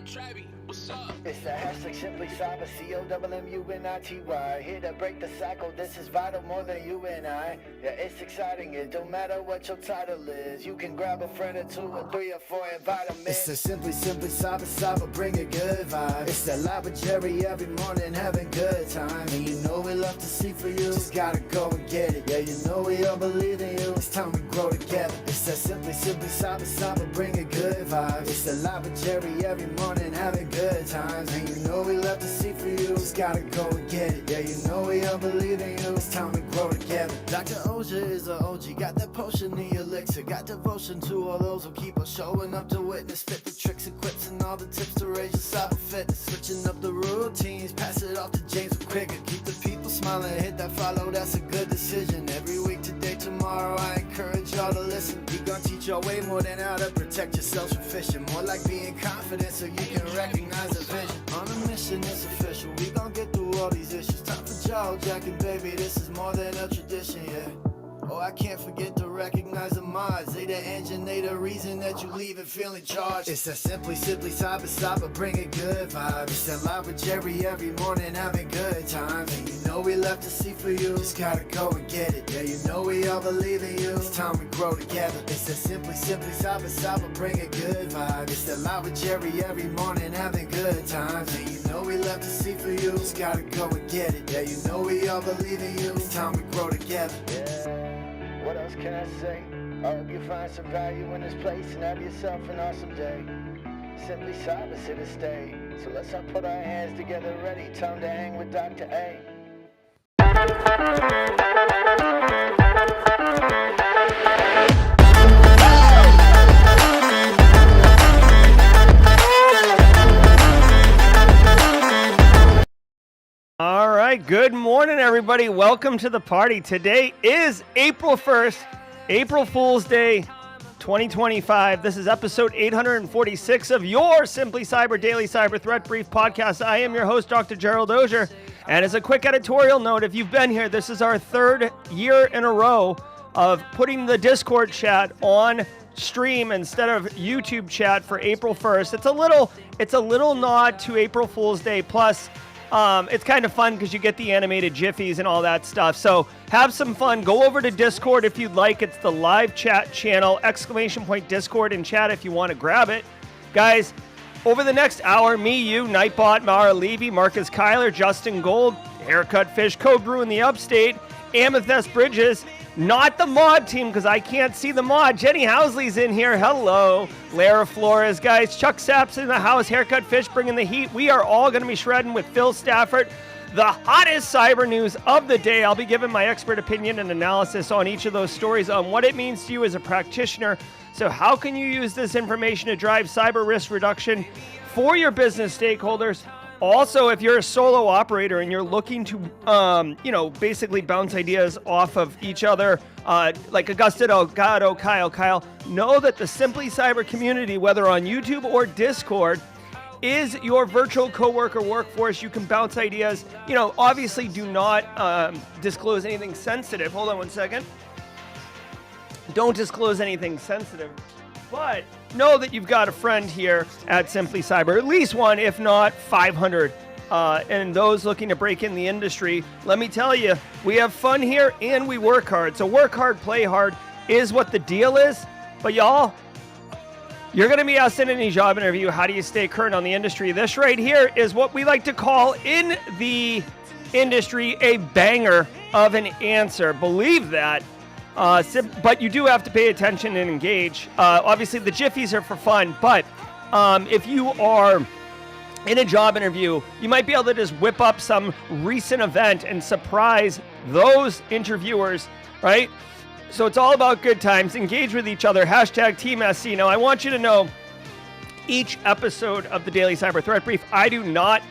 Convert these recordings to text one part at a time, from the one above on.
Trappy, what's up? It's the hashtag Simply Cyber, COWMUNITY. Here to break the cycle, this is vital more than you and I. Yeah, it's exciting, it don't matter what your title is. You can grab a friend or two or three or four, invite them in. It's the Simply Cyber, bring a good vibe. It's the live with Jerry every morning, having good time. And you know we love to see for you, just gotta go and get it. Yeah, you know we all believe in you, it's time we grow together. It's the Simply Cyber, bring a good vibe. It's the live with Jerry every morning, having good times. And you know we love to see for you, just gotta go and get it. Yeah, you know we all believe in you, it's time we grow together. Dr. Auger is a OG, got that potion, the elixir. Got devotion to all those who keep on showing up to witness. Fit the tricks, equips, and all the tips to raise your cyber fitness. Switching up the routines, pass it off to James quicker. Keep the people smiling, hit that follow, that's a good decision. Every week, today, tomorrow, I encourage y'all to listen. We gon' teach y'all way more than how to protect yourselves from phishing. More like being confident so you can recognize the vision. On a mission, it's official, we gon' get through all these issues. Time for jaw jacking, baby, this is more than a tradition, yeah. Oh, I can't forget to recognize the mods. They the engine, they the reason that you leave it feeling charged. It's a Simply Cyber, bring a good vibe. It's that live with Jerry every morning, having good times. And you know we love to see for you, just gotta go and get it. Yeah, you know we all believe in you, it's time we grow together. It's a Simply Cyber, bring a good vibe. It's that live with Jerry every morning, having good times. And you know we love to see for you, just gotta go and get it. Yeah, you know we all believe in you, it's time we grow together. Yeah. What else can I say? I hope you find some value in this place and have yourself an awesome day. Simply Cyber's here to stay. So let's all put our hands together ready. Time to hang with Dr. A. All right, good morning, everybody. Welcome to the party. Today is April 1st, April Fool's Day, 2025. This is episode 846 of your Simply Cyber Daily Cyber Threat Brief podcast. I am your host, Dr. Gerald Auger. And as a quick editorial note, if you've been here, this is our third year in a row of putting the Discord chat on stream instead of YouTube chat for April 1st. It's a little nod to April Fool's Day. Plus, it's kind of fun because you get the animated jiffies and all that stuff. So have some fun. Go over to Discord if you'd like. It's the live chat channel, ! Discord and chat if you want to grab it. Guys, over the next hour, me, you, Nightbot, Mara Levy, Marcus Kyler, Justin Gold, Haircut Fish, Code Brew in the Upstate, Amethyst Bridges, not the mod team because I can't see the mod. Jenny Housley's in here. Hello. Lara Flores, guys. Chuck Sapp's in the house. Haircut Fish bringing the heat. We are all going to be shredding with Phil Stafford. The hottest cyber news of the day. I'll be giving my expert opinion and analysis on each of those stories on what it means to you as a practitioner. So how can you use this information to drive cyber risk reduction for your business stakeholders? Also, if you're a solo operator and you're looking to, basically bounce ideas off of each other, like Augusta, Delgado, Kyle, know that the Simply Cyber community, whether on YouTube or Discord, is your virtual coworker workforce. You can bounce ideas. Obviously do not disclose anything sensitive. Hold on one second. Don't disclose anything sensitive. But know that you've got a friend here at Simply Cyber, at least one, if not 500. And those looking to break in the industry, let me tell you, we have fun here and we work hard. So work hard, play hard is what the deal is. But y'all, you're going to be asked in any job interview, how do you stay current on the industry? This right here is what we like to call in the industry a banger of an answer. Believe that. But you do have to pay attention and engage. Obviously, the jiffies are for fun, but if you are in a job interview, you might be able to just whip up some recent event and surprise those interviewers, right? So it's all about good times. Engage with each other. Hashtag Team SC. Now, I want you to know each episode of the Daily Cyber Threat Brief, I do not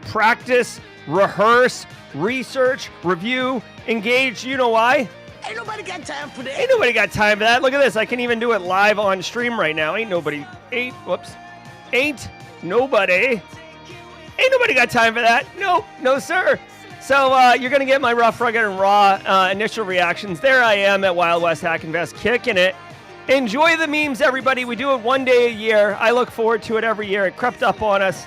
practice, rehearse, research, review, engage. You know why? Ain't nobody got time for that. Ain't nobody got time for that. Look at this. I can even do it live on stream right now. Ain't nobody got time for that. No, sir. So you're going to get my rough, rugged, and raw initial reactions. There I am at Wild West Hack Invest, kicking it Enjoy the memes, everybody. We do it one day a year. I look forward to it every year. It crept up on us,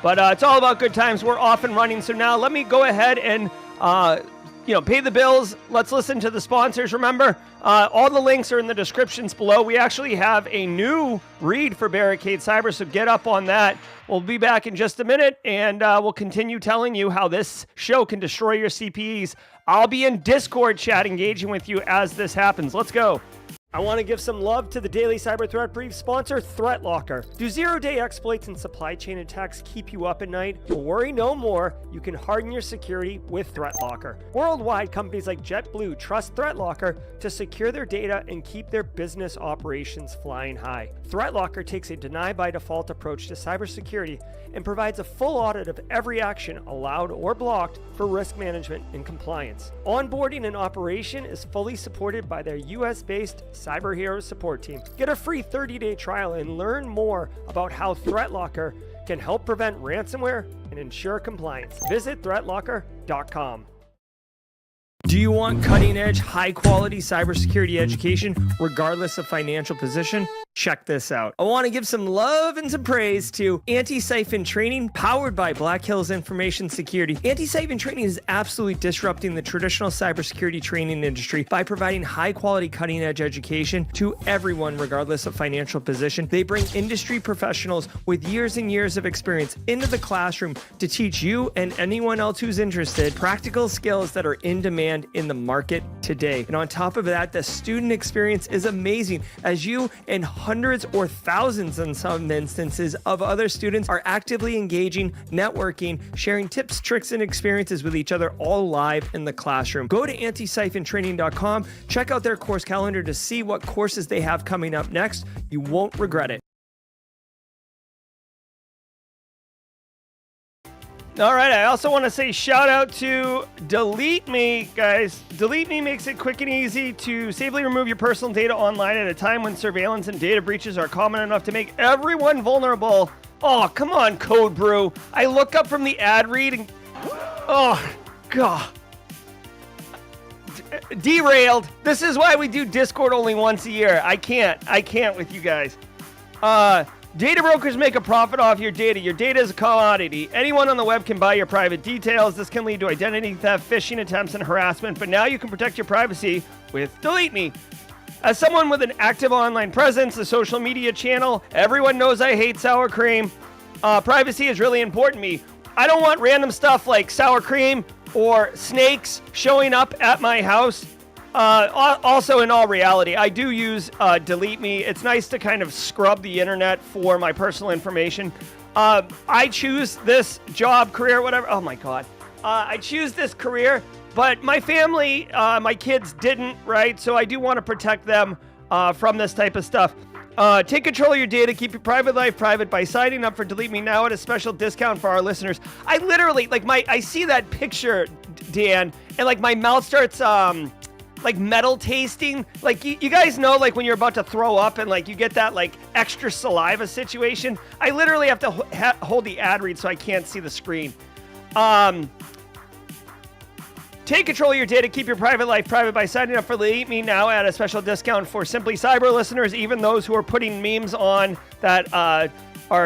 but it's all about good times. We're off and running. So now let me go ahead and pay the bills. Let's listen to the sponsors. Remember, all the links are in the descriptions below. We actually have a new read for Barricade Cyber, so get up on that. We'll be back in just a minute, and we'll continue telling you how this show can destroy your CPEs. I'll be in Discord chat engaging with you as this happens. Let's go. I want to give some love to the Daily Cyber Threat Brief sponsor, ThreatLocker. Do zero-day exploits and supply chain attacks keep you up at night? Well, worry no more. You can harden your security with ThreatLocker. Worldwide, companies like JetBlue trust ThreatLocker to secure their data and keep their business operations flying high. ThreatLocker takes a deny-by-default approach to cybersecurity and provides a full audit of every action allowed or blocked for risk management and compliance. Onboarding and operation is fully supported by their US-based Cyber Heroes support team. Get a free 30-day trial and learn more about how ThreatLocker can help prevent ransomware and ensure compliance. Visit threatlocker.com. Do you want cutting-edge, high-quality cybersecurity education regardless of financial position? Check this out. I want to give some love and some praise to Antisyphon Training, powered by Black Hills Information Security. Antisyphon Training is absolutely disrupting the traditional cybersecurity training industry by providing high-quality, cutting-edge education to everyone regardless of financial position. They bring industry professionals with years and years of experience into the classroom to teach you and anyone else who's interested practical skills that are in demand in the market today. And on top of that, the student experience is amazing as you and hundreds or thousands in some instances of other students are actively engaging, networking, sharing tips, tricks, and experiences with each other, all live in the classroom. Go to antisyphontraining.com, check out their course calendar to see what courses they have coming up next. You won't regret it. All right, I also want to say shout out to Delete Me, guys. Delete Me makes it quick and easy to safely remove your personal data online at a time when surveillance and data breaches are common enough to make everyone vulnerable. Oh, come on, Code Brew. I look up from the ad read and... Oh, God. Derailed. This is why we do Discord only once a year. I can't with you guys. Data brokers make a profit off your data. Your data is a commodity. Anyone on the web can buy your private details. This can lead to identity theft, phishing attempts, and harassment, but now you can protect your privacy with Delete Me. As someone with an active online presence, a social media channel, everyone knows I hate sour cream. Privacy is really important to me. I don't want random stuff like sour cream or snakes showing up at my house. Also, in all reality, I do use Delete Me. It's nice to kind of scrub the internet for my personal information. I choose this job, career, whatever. Oh my God. I choose this career, but my family, my kids didn't, right? So I do want to protect them from this type of stuff. Take control of your data. Keep your private life private by signing up for Delete Me now at a special discount for our listeners. I literally, I see that picture, Dan, and my mouth starts, metal tasting. You guys know, when you're about to throw up and you get that extra saliva situation. I literally have to hold the ad read so I can't see the screen. Take control of your data. Keep your private life private by signing up for Delete Me now at a special discount for Simply Cyber listeners, even those who are putting memes on that are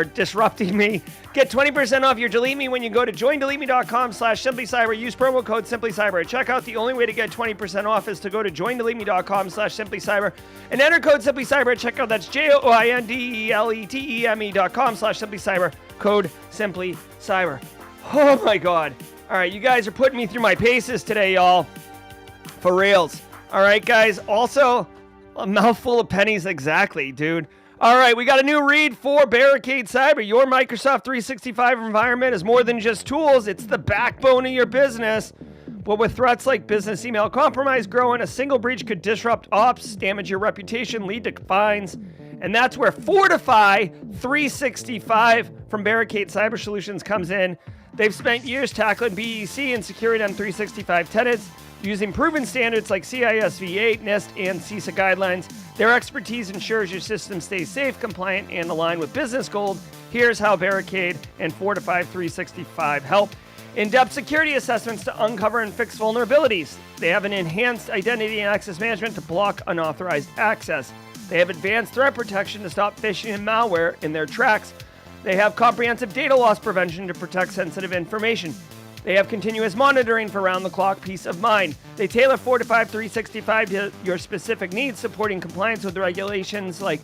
disrupting me. Get 20% off your Delete Me when you go to joindeleteme.com/simplycyber. Use promo code simplycyber at checkout. The only way to get 20% off is to go to joindeleteme.com/simplycyber and enter code simplycyber at checkout. That's joindeleteme.com/simplycyber. Code simplycyber. Oh my God. All right, you guys are putting me through my paces today, y'all. For reals. All right, guys. Also, a mouthful of pennies exactly, dude. All right, we got a new read for Barricade Cyber. Your Microsoft 365 environment is more than just tools. It's the backbone of your business. But with threats like business email compromise growing, a single breach could disrupt ops, damage your reputation, lead to fines. And that's where Fortify 365 from Barricade Cyber Solutions comes in. They've spent years tackling BEC and securing M365 tenants using proven standards like CISV8, NIST, and CISA guidelines. Their expertise ensures your system stays safe, compliant, and aligned with business goals. Here's how Barricade and Fortify 365 help. In-depth security assessments to uncover and fix vulnerabilities. They have an enhanced identity and access management to block unauthorized access. They have advanced threat protection to stop phishing and malware in their tracks. They have comprehensive data loss prevention to protect sensitive information. They have continuous monitoring for round-the-clock peace of mind. They tailor Fortify 365 to your specific needs, supporting compliance with regulations like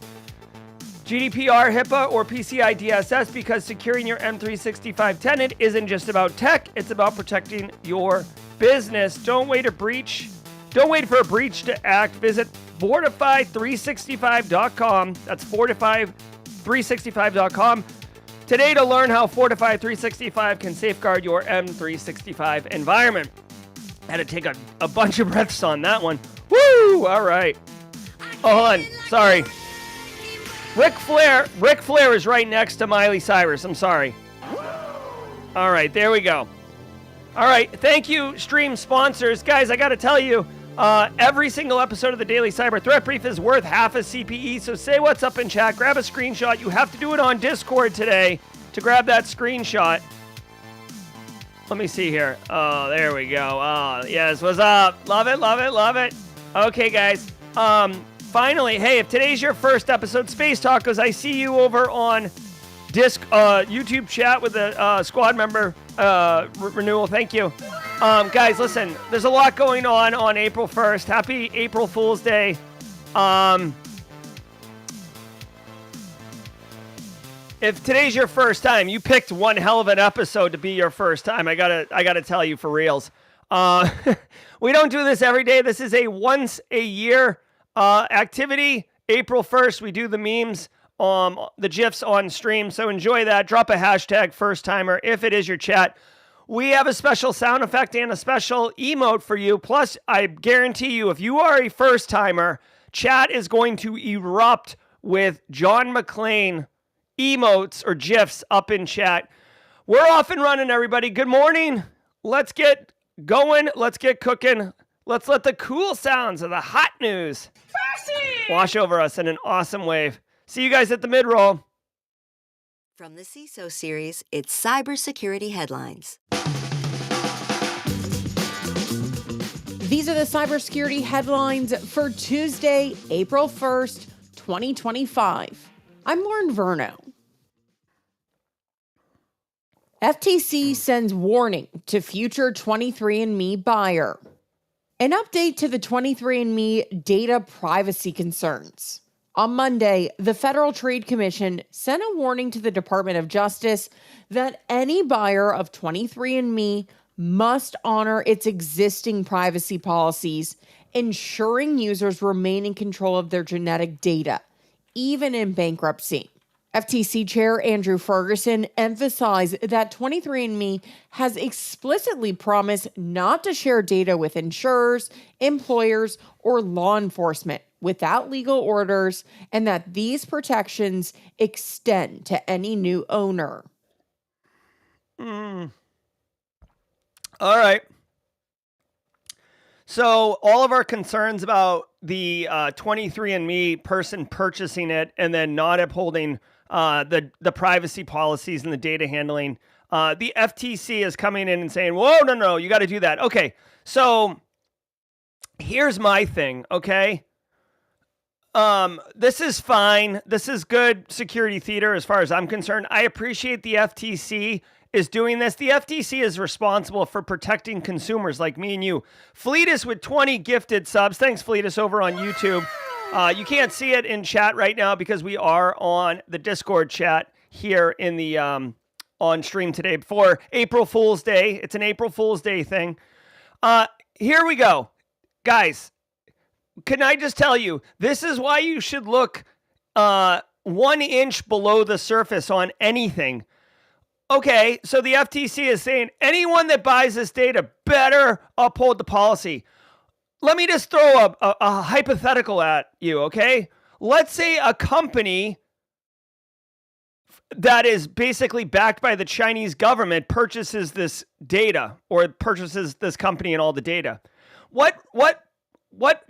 GDPR, HIPAA, or PCI DSS, because securing your M365 tenant isn't just about tech, it's about protecting your business. Don't wait for a breach to act. Visit Fortify365.com. That's Fortify365.com today to learn how Fortify 365 can safeguard your M365 environment. Had to take a bunch of breaths on that one. Woo! All right. Hold on. Sorry. Ric Flair is right next to Miley Cyrus. I'm sorry. All right, there we go. All right, thank you, stream sponsors. Guys, I got to tell you, every single episode of the Daily Cyber Threat Brief is worth half a CPE, so say what's up in chat. Grab a screenshot. You have to do it on Discord today to grab that screenshot. Let me see here. Oh, there we go. Oh, yes, what's up? Love it, love it, love it. Okay, guys. Finally, hey, if today's your first episode, Space Tacos, I see you over on YouTube chat with the squad member renewal. Thank you. Guys, listen, there's a lot going on April 1st. Happy April Fool's Day. If today's your first time, you picked one hell of an episode to be your first time. I gotta tell you for reals. We don't do this every day. This is a once a year activity. April 1st, we do the memes, the GIFs on stream. So enjoy that. Drop a hashtag first timer if it is your chat. We have a special sound effect and a special emote for you. Plus, I guarantee you, if you are a first timer, chat is going to erupt with John McClane emotes or GIFs up in chat. We're off and running, everybody. Good morning. Let's get going. Let's get cooking. Let's let the cool sounds of the hot news wash over us in an awesome wave. See you guys at the mid-roll. From the CISO series, it's cybersecurity headlines. These are the cybersecurity headlines for Tuesday, April 1st, 2025. I'm Lauren Verno. FTC sends warning to future 23andMe buyer. An update to the 23andMe data privacy concerns. On Monday, the Federal Trade Commission sent a warning to the Department of Justice that any buyer of 23andMe must honor its existing privacy policies, ensuring users remain in control of their genetic data, even in bankruptcy. FTC Chair Andrew Ferguson emphasized that 23andMe has explicitly promised not to share data with insurers, employers, or law enforcement without legal orders, and that these protections extend to any new owner. All right. So all of our concerns about the 23andMe person purchasing it and then not upholding the privacy policies and the data handling, the FTC is coming in and saying, whoa, no, you got to do that. Okay, so here's my thing, okay? This is fine. This is good security theater as far as I'm concerned. I appreciate the FTC is doing this. The FTC is responsible for protecting consumers like me and you. Fleetus with 20 gifted subs. Thanks, Fleetus, over on YouTube. You can't see it in chat right now because we are on the Discord chat here in the on stream today for April Fool's Day. It's an April Fool's Day thing. Here we go. Guys, can I just tell you, this is why you should look 1 inch below the surface on anything. Okay, so the FTC is saying anyone that buys this data better uphold the policy. Let me just throw a hypothetical at you, okay? Let's say a company that is basically backed by the Chinese government purchases this data or purchases this company and all the data. What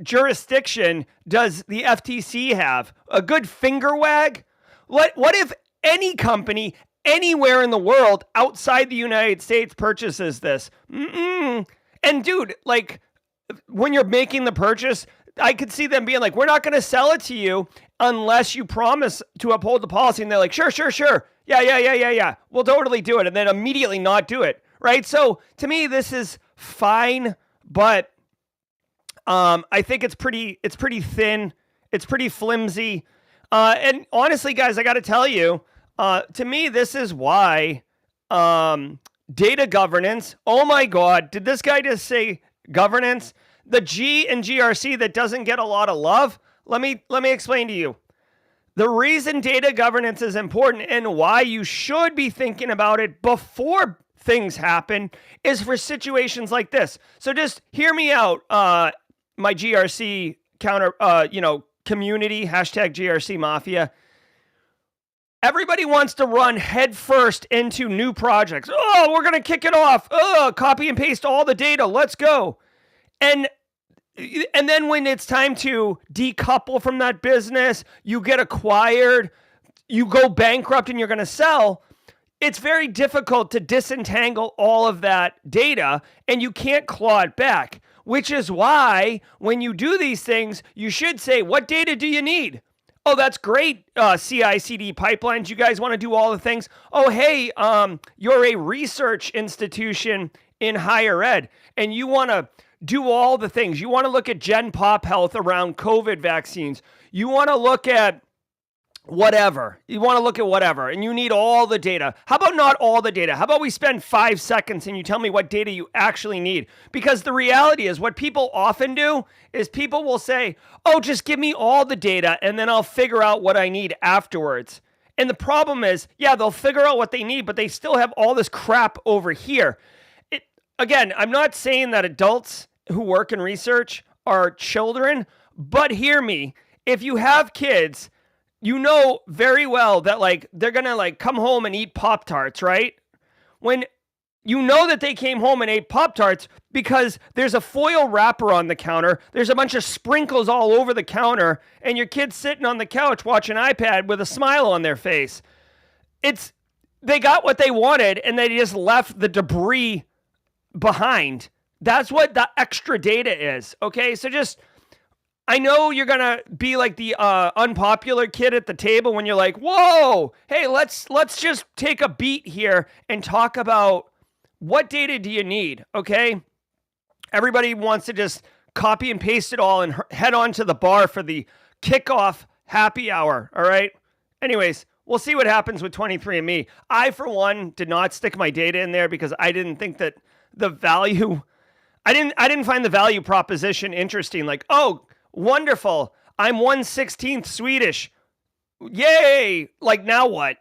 jurisdiction does the FTC have? A good finger wag? What if any company anywhere in the world outside the United States purchases this? And dude, like, when you're making the purchase, I could see them being like, we're not going to sell it to you unless you promise to uphold the policy. And they're like, sure. Yeah. We'll totally do it. And then immediately not do it. Right. So to me, this is fine, but I think it's pretty thin. It's pretty flimsy. And honestly, guys, I got to tell you, to me, this is why data governance. Oh my God. Did this guy just say governance? The G in GRC that doesn't get a lot of love. Let me explain to you. The reason data governance is important and why you should be thinking about it before things happen is for situations like this. So just hear me out, my GRC community, hashtag GRC Mafia. Everybody wants to run headfirst into new projects. Oh, we're going to kick it off. Oh, copy and paste all the data. Let's go. And then when it's time to decouple from that business, you get acquired, you go bankrupt and you're going to sell, it's very difficult to disentangle all of that data and you can't claw it back, which is why when you do these things, you should say, what data do you need? Oh, that's great, CI/CD pipelines. You guys want to do all the things. Oh, hey, you're a research institution in higher ed and you want to do all the things. You want to look at Gen Pop Health around COVID vaccines. You want to look at whatever. And you need all the data. How about not all the data? How about we spend 5 seconds and you tell me what data you actually need? Because the reality is what people often do is people will say, oh, just give me all the data and then I'll figure out what I need afterwards. And the problem is, yeah, they'll figure out what they need, but they still have all this crap over here. Again, I'm not saying that adults who work in research are children, but hear me. If you have kids, you know very well that like they're going to like come home and eat Pop-Tarts, right? When you know that they came home and ate Pop-Tarts because there's a foil wrapper on the counter, there's a bunch of sprinkles all over the counter, and your kid's sitting on the couch watching iPad with a smile on their face. They got what they wanted and they just left the debris behind. That's what the extra data is. Okay. So I know you're going to be like the unpopular kid at the table when you're like, whoa, hey, let's just take a beat here and talk about what data do you need? Okay. Everybody wants to just copy and paste it all and head on to the bar for the kickoff happy hour. All right. Anyways, we'll see what happens with 23andMe. I, for one, did not stick my data in there because I didn't think that the value, I didn't find the value proposition interesting. Like, oh, wonderful, I'm 1/16 Swedish. Yay! Like, now what?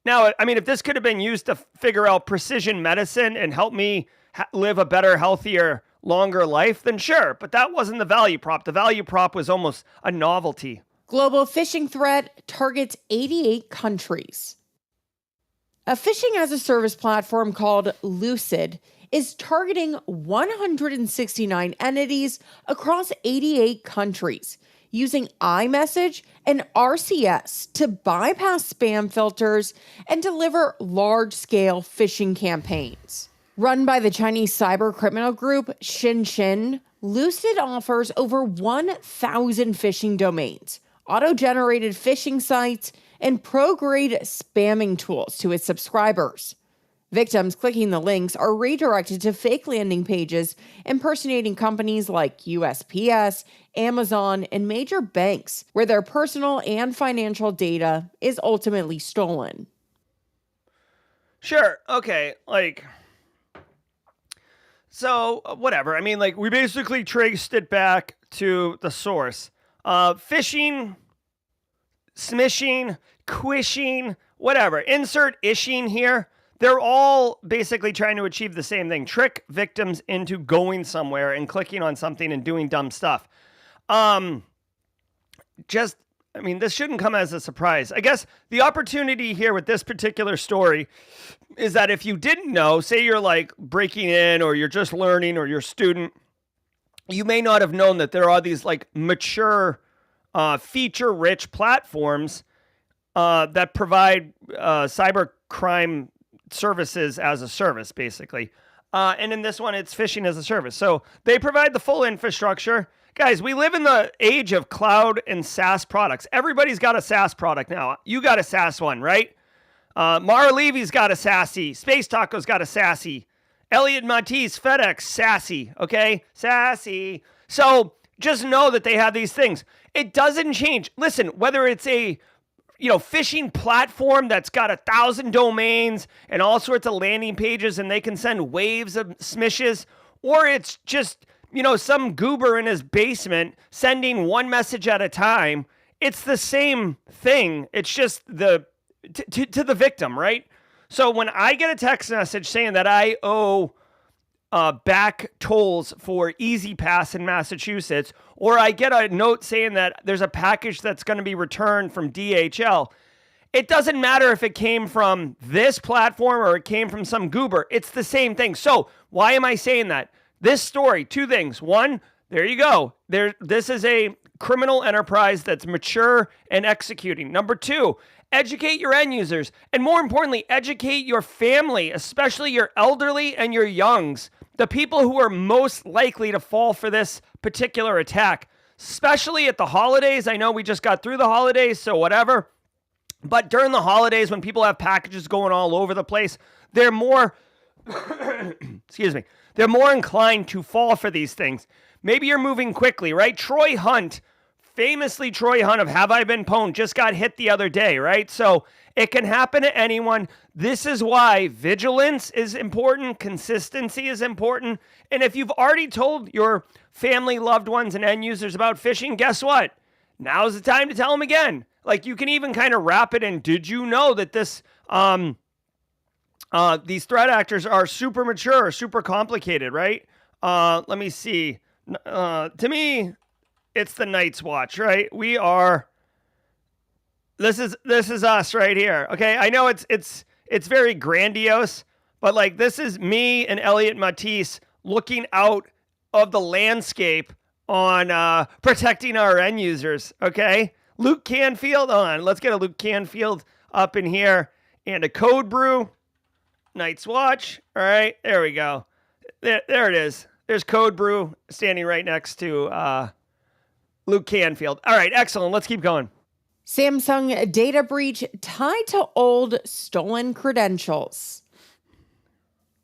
Now, I mean, if this could have been used to figure out precision medicine and help me live a better, healthier, longer life, then sure. But that wasn't the value prop. The value prop was almost a novelty. Global phishing threat targets 88 countries. A phishing-as-a-service platform called Lucid is targeting 169 entities across 88 countries using iMessage and RCS to bypass spam filters and deliver large-scale phishing campaigns. Run by the Chinese cyber criminal group Xinxin, Lucid offers over 1,000 phishing domains, auto-generated phishing sites, and pro-grade spamming tools to its subscribers. Victims clicking the links are redirected to fake landing pages impersonating companies like USPS, Amazon, and major banks, where their personal and financial data is ultimately stolen. Sure. Okay. So whatever. I mean, we basically traced it back to the source. Phishing, smishing, quishing, whatever. Insert ishing here. They're all basically trying to achieve the same thing. Trick victims into going somewhere and clicking on something and doing dumb stuff. This shouldn't come as a surprise. I guess the opportunity here with this particular story is that if you didn't know, say you're breaking in or you're just learning or you're a student, you may not have known that there are these mature, feature-rich platforms that provide cyber crime services as a service, basically. And in this one, it's phishing as a service. So they provide the full infrastructure. Guys, we live in the age of cloud and SaaS products. Everybody's got a SaaS product now. You got a SaaS one, right? Mara Levy's got a SASE. Space Taco's got a SASE. Elliot Matisse, FedEx, SASE. Okay? SASE. So just know that they have these things. It doesn't change. Listen, whether it's a phishing platform that's got 1,000 domains and all sorts of landing pages and they can send waves of smishes, or it's just, some goober in his basement sending one message at a time, it's the same thing. It's just to the victim, right? So when I get a text message saying that I owe back tolls for Easy Pass in Massachusetts, or I get a note saying that there's a package that's going to be returned from DHL, it doesn't matter if it came from this platform or it came from some goober. It's the same thing. So why am I saying that? This story, two things. One, there you go. This is a criminal enterprise that's mature and executing. Number two, educate your end users. And more importantly, educate your family, especially your elderly and your youngs, the people who are most likely to fall for this particular attack, especially at the holidays. I know we just got through the holidays, so whatever. But during the holidays, when people have packages going all over the place, they're more, they're more inclined to fall for these things. Maybe you're moving quickly, right? Troy Hunt, famously Troy Hunt of Have I Been Pwned, just got hit the other day, right? So it can happen to anyone. This is why vigilance is important. Consistency is important. And if you've already told your family, loved ones, and end users about phishing, guess what? Now's the time to tell them again. Like, you can even kind of wrap it in. Did you know that these threat actors are super mature, super complicated, right? Let me see. To me, it's the Night's Watch, right? This is us right here. Okay, I know it's very grandiose, but like, this is me and Elliot Matisse looking out of the landscape on protecting our end users. Okay, Luke Canfield on. Let's get a Luke Canfield up in here and a Code Brew Night's Watch. All right, there we go. There it is. There's Code Brew standing right next to Luke Canfield. All right, excellent. Let's keep going. Samsung data breach tied to old stolen credentials.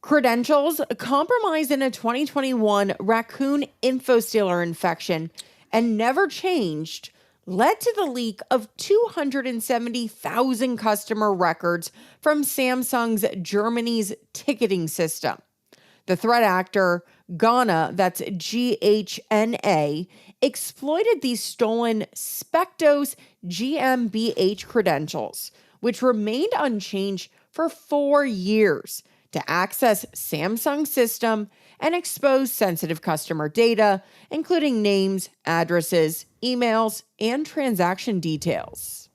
Credentials compromised in a 2021 raccoon infostealer infection and never changed led to the leak of 270,000 customer records from Samsung's Germany's ticketing system. The threat actor, Ghana, that's GHNA, exploited these stolen Spectos GmbH credentials, which remained unchanged for 4 years, to access Samsung's system and expose sensitive customer data, including names, addresses, emails, and transaction details.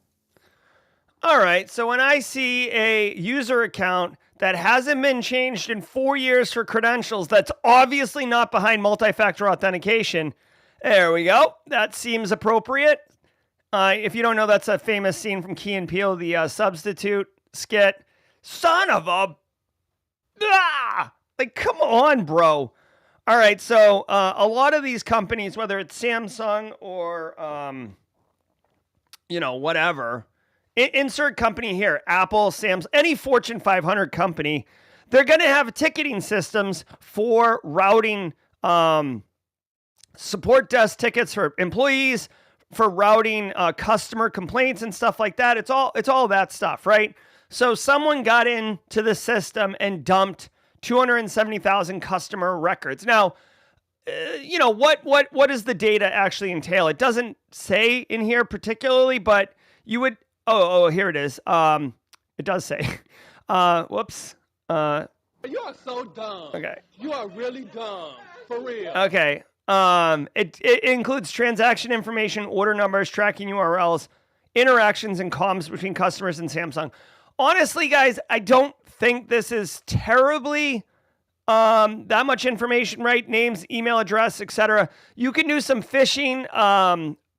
All right, so when I see a user account that hasn't been changed in 4 years for credentials, that's obviously not behind multi-factor authentication. There we go. That seems appropriate. If you don't know, that's a famous scene from Key and Peele, the substitute skit. Son of a... Like, come on, bro. All right, so a lot of these companies, whether it's Samsung or, whatever, insert company here, Apple, Samsung, any Fortune 500 company, they're going to have ticketing systems for routing support desk tickets for employees, for routing customer complaints and stuff like that. It's all that stuff, right? So someone got into the system and dumped 270,000 customer records. Now, what does the data actually entail? It doesn't say in here particularly, but you would. Oh, here it is. It does say. Whoops. You are so dumb. Okay. You are really dumb. For real. Okay. It includes transaction information, order numbers, tracking URLs, interactions and comms between customers and Samsung. Honestly, guys, I don't think this is terribly that much information, right? Names, email address, etc. You can do some phishing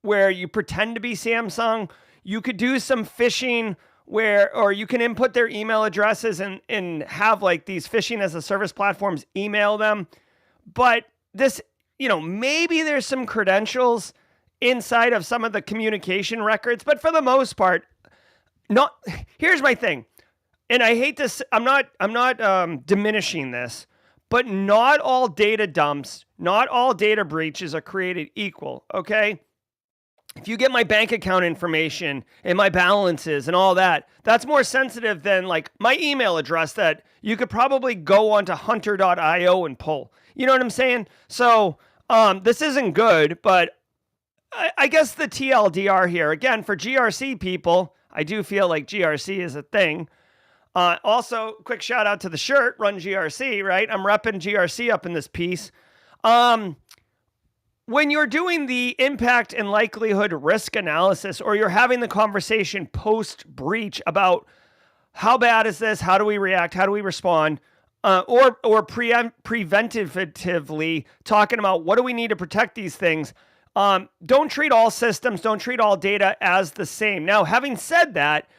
where you pretend to be Samsung. You could do some phishing or you can input their email addresses and have like these phishing as a service platforms email them. But this, maybe there's some credentials inside of some of the communication records, but for the most part, here's my thing. And I hate this. I'm not diminishing this, but not all data dumps, not all data breaches are created equal. Okay. If you get my bank account information and my balances and all that, that's more sensitive than like my email address that you could probably go onto hunter.io and pull. You know what I'm saying? So this isn't good, but I guess the TLDR here, again, for GRC people, I do feel like GRC is a thing. Also, quick shout out to the shirt, Run GRC, right? I'm repping GRC up in this piece. When you're doing the impact and likelihood risk analysis, or you're having the conversation post-breach about how bad is this, how do we react, how do we respond, or preventatively talking about what do we need to protect these things, don't treat all systems, don't treat all data as the same. Now, having said that,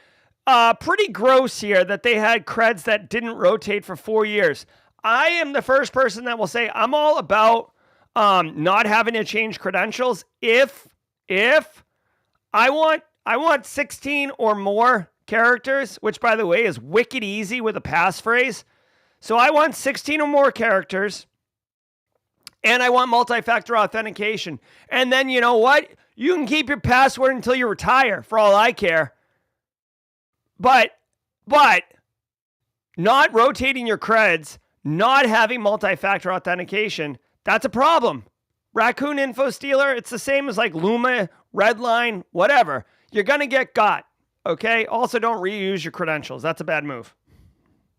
pretty gross here that they had creds that didn't rotate for 4 years. I am the first person that will say I'm all about not having to change credentials. If I want 16 or more characters, which by the way is wicked easy with a passphrase. So I want 16 or more characters, and I want multi-factor authentication. And then you know what? You can keep your password until you retire, for all I care. But not rotating your creds, not having multi-factor authentication, that's a problem. Raccoon Info Stealer, it's the same as like Luma, Redline, whatever. You're going to get got, okay? Also, don't reuse your credentials. That's a bad move.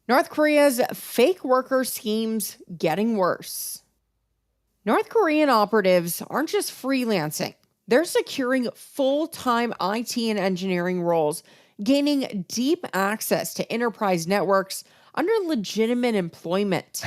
North Korea's fake worker schemes getting worse. North Korean operatives aren't just freelancing. They're securing full-time IT and engineering roles, gaining deep access to enterprise networks under legitimate employment.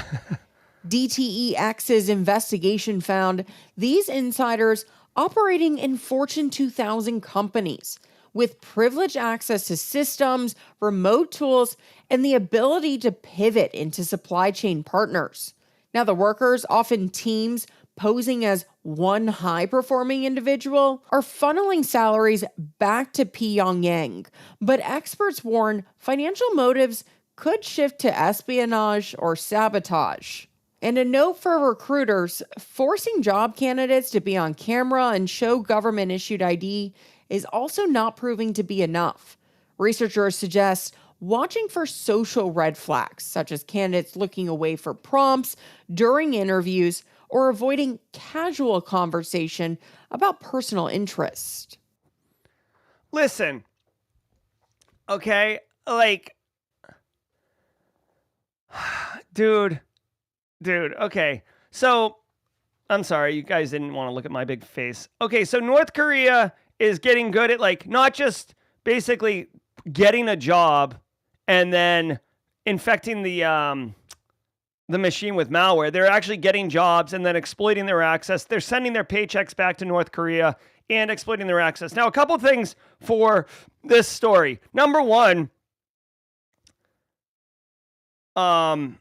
DTEX's investigation found these insiders operating in Fortune 2000 companies with privileged access to systems, remote tools, and the ability to pivot into supply chain partners. Now, the workers, often teams posing as one high-performing individual, are funneling salaries back to Pyongyang. But experts warn financial motives could shift to espionage or sabotage. And a note for recruiters, forcing job candidates to be on camera and show government-issued ID is also not proving to be enough. Researchers suggest watching for social red flags, such as candidates looking away for prompts during interviews or avoiding casual conversation about personal interest. Listen, okay, like, dude, okay. So, I'm sorry, you guys didn't want to look at my big face. Okay, so North Korea is getting good at, like, not just basically getting a job and then infecting the machine with malware. They're actually getting jobs and then exploiting their access. They're sending their paychecks back to North Korea and exploiting their access. Now, a couple things for this story. Number one, oh,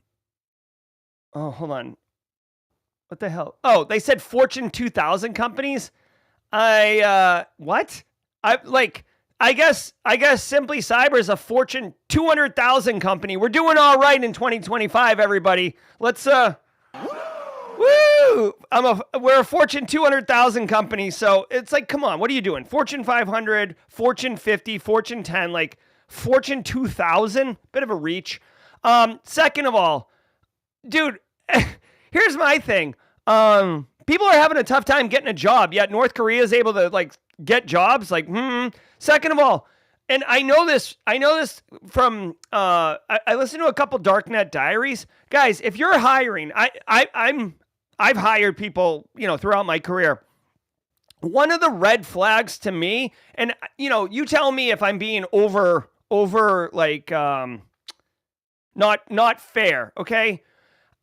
hold on. What the hell? Oh, they said Fortune 2000 companies. What? I guess Simply Cyber is a Fortune 200,000 company. We're doing all right in 2025, everybody. Let's, woo! We're a Fortune 200,000 company. So it's like, come on, what are you doing? Fortune 500, Fortune 50, Fortune 10, like Fortune 2000, bit of a reach. Second of all, dude, here's my thing. People are having a tough time getting a job, yet North Korea is able to like get jobs. Like, Second of all, and I know this from I listened to a couple Darknet Diaries. Guys, if you're hiring, I've hired people, throughout my career. One of the red flags to me, and you tell me if I'm being over like not fair, okay?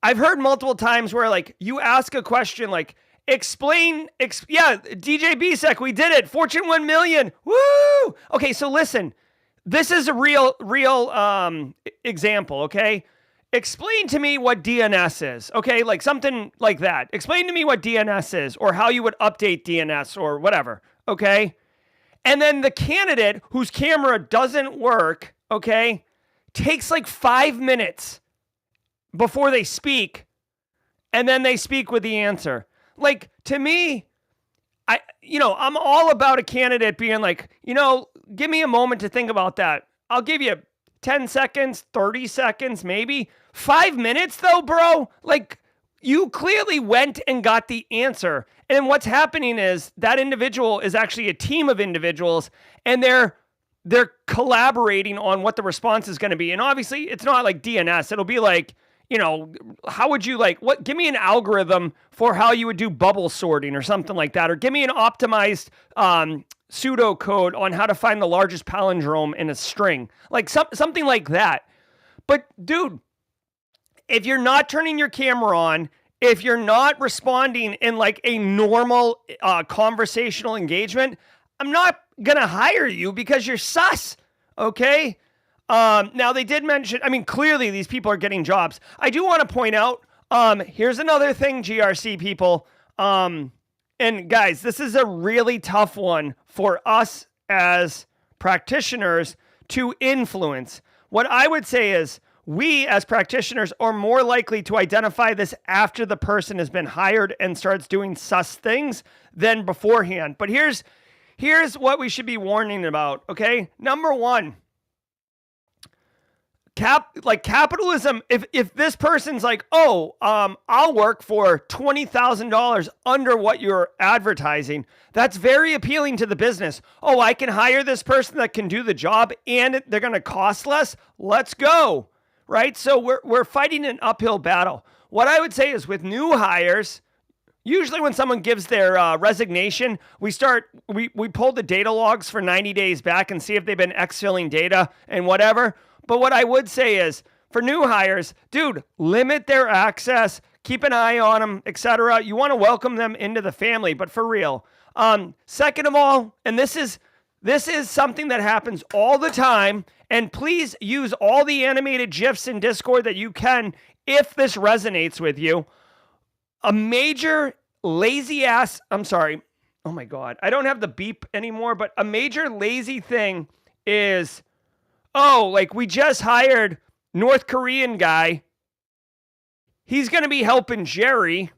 I've heard multiple times where like you ask a question like explain, DJ BSEC, we did it. Fortune 1 million. Woo! Okay, so listen, this is a real example, okay? Explain to me what DNS is, okay? Like something like that. Explain to me what DNS is or how you would update DNS or whatever, okay? And then the candidate whose camera doesn't work, okay, takes like 5 minutes before they speak, and then they speak with the answer. Like, to me, I'm all about a candidate being like, give me a moment to think about that. I'll give you 10 seconds, 30 seconds, maybe. 5 minutes though, bro? Like, you clearly went and got the answer. And what's happening is that individual is actually a team of individuals, and they're collaborating on what the response is going to be. And obviously, it's not like DNS. It'll be like, how would you give me an algorithm for how you would do bubble sorting or something like that, or give me an optimized pseudocode on how to find the largest palindrome in a string, like something like that. But dude, if you're not turning your camera on, if you're not responding in like a normal conversational engagement, I'm not gonna hire you because you're sus, okay? Now they did mention, clearly these people are getting jobs. I do want to point out, here's another thing, GRC people. And guys, this is a really tough one for us as practitioners to influence. What I would say is we as practitioners are more likely to identify this after the person has been hired and starts doing sus things than beforehand. But here's what we should be warning about, okay? Number one, capitalism, if this person's like, I'll work for $20,000 under what you're advertising, that's very appealing to the business. Oh, I can hire this person that can do the job and they're going to cost less. Let's go, right? So we're fighting an uphill battle. What I would say is with new hires, usually when someone gives their resignation, we pull the data logs for 90 days back and see if they've been exfilling data and whatever. But what I would say is, for new hires, dude, limit their access, keep an eye on them, etc. You want to welcome them into the family, but for real. Second of all, and this is something that happens all the time, and please use all the animated GIFs in Discord that you can if this resonates with you. A major lazy ass, I'm sorry, oh my God, I don't have the beep anymore, but a major lazy thing is, we just hired North Korean guy. He's going to be helping Jerry.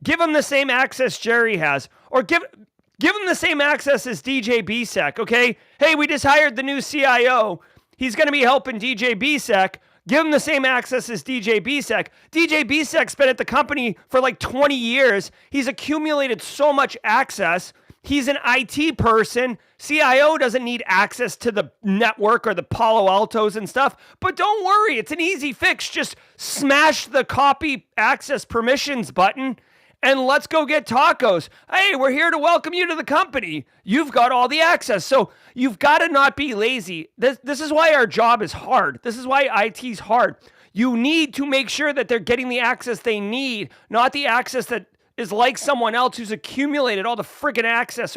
Give him the same access Jerry has. Or give him the same access as DJ BSEC, okay? Hey, we just hired the new CIO. He's going to be helping DJ BSEC. Give him the same access as DJ BSEC. DJ BSEC's been at the company for like 20 years. He's accumulated so much access. He's an IT person. CIO doesn't need access to the network or the Palo Altos and stuff. But don't worry, it's an easy fix. Just smash the copy access permissions button and let's go get tacos. Hey, we're here to welcome you to the company. You've got all the access. So you've got to not be lazy. This is why our job is hard. This is why IT's hard. You need to make sure that they're getting the access they need, not the access that is like someone else who's accumulated all the freaking access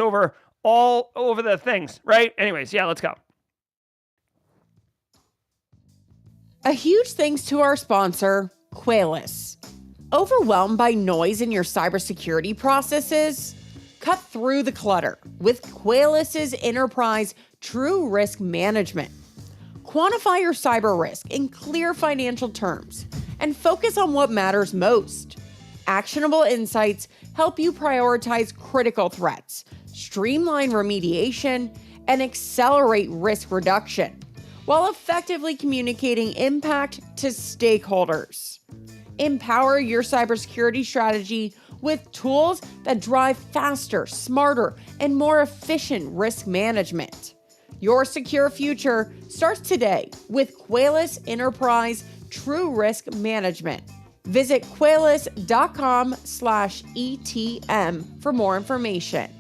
all over the things, right? Anyways, yeah, let's go. A huge thanks to our sponsor, Qualys. Overwhelmed by noise in your cybersecurity processes? Cut through the clutter with Qualys's Enterprise True Risk Management. Quantify your cyber risk in clear financial terms and focus on what matters most. Actionable insights help you prioritize critical threats, streamline remediation, and accelerate risk reduction while effectively communicating impact to stakeholders. Empower your cybersecurity strategy with tools that drive faster, smarter, and more efficient risk management. Your secure future starts today with Qualys Enterprise True Risk Management. Visit Qualys.com/ETM for more information.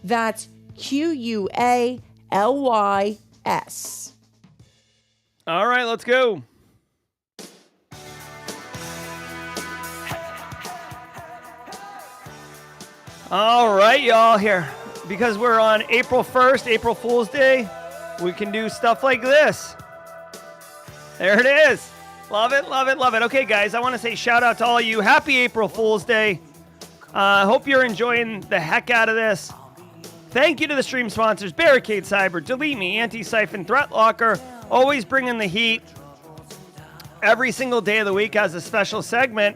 That's QUALYS. All right, let's go. All right, y'all, here. Because we're on April 1st, April Fool's Day, we can do stuff like this. There it is. Love it, love it, love it. Okay, guys, I want to say shout out to all of you. Happy April Fool's Day. Hope you're enjoying the heck out of this. Thank you to the stream sponsors, Barricade Cyber, Delete Me, Antisyphon, Threat Locker, always bringing the heat. Every single day of the week has a special segment.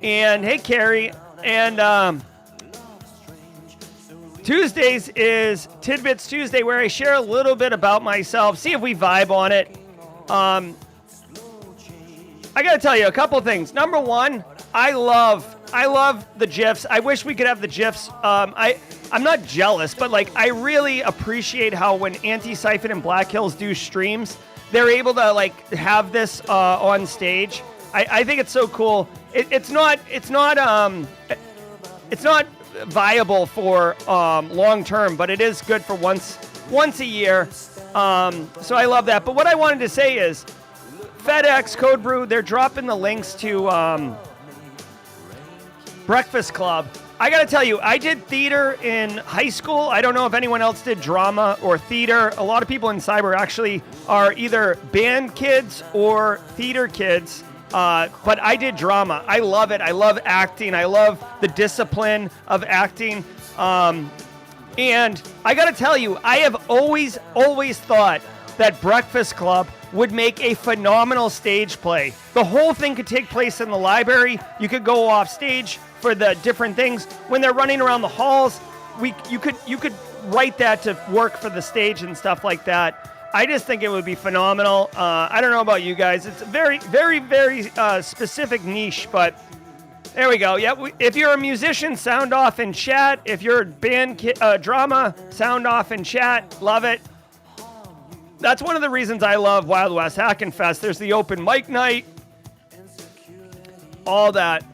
And hey, Carrie, and Tuesdays is Tidbits Tuesday, where I share a little bit about myself, see if we vibe on it. I got to tell you a couple things. Number one, I love the GIFs. I wish we could have the GIFs. I'm not jealous, but like I really appreciate how when Antisyphon and Black Hills do streams, they're able to like have this on stage. I think it's so cool. It's not viable for long term, but it is good for once a year. So I love that. But what I wanted to say is FedEx, Code Brew, they're dropping the links to Breakfast Club. I got to tell you, I did theater in high school. I don't know if anyone else did drama or theater. A lot of people in cyber actually are either band kids or theater kids. But I did drama. I love it. I love acting. I love the discipline of acting. And I got to tell you, I have always thought that Breakfast Club would make a phenomenal stage play. The whole thing could take place in the library. You could go off stage for the different things. When they're running around the halls, you could write that to work for the stage and stuff like that. I just think it would be phenomenal. I don't know about you guys. It's a very, very, very specific niche, but there we go. Yeah, if you're a musician, sound off in chat. If you're a band drama, sound off in chat. Love it. That's one of the reasons I love Wild West Hackin' Fest. There's the open mic night. All that.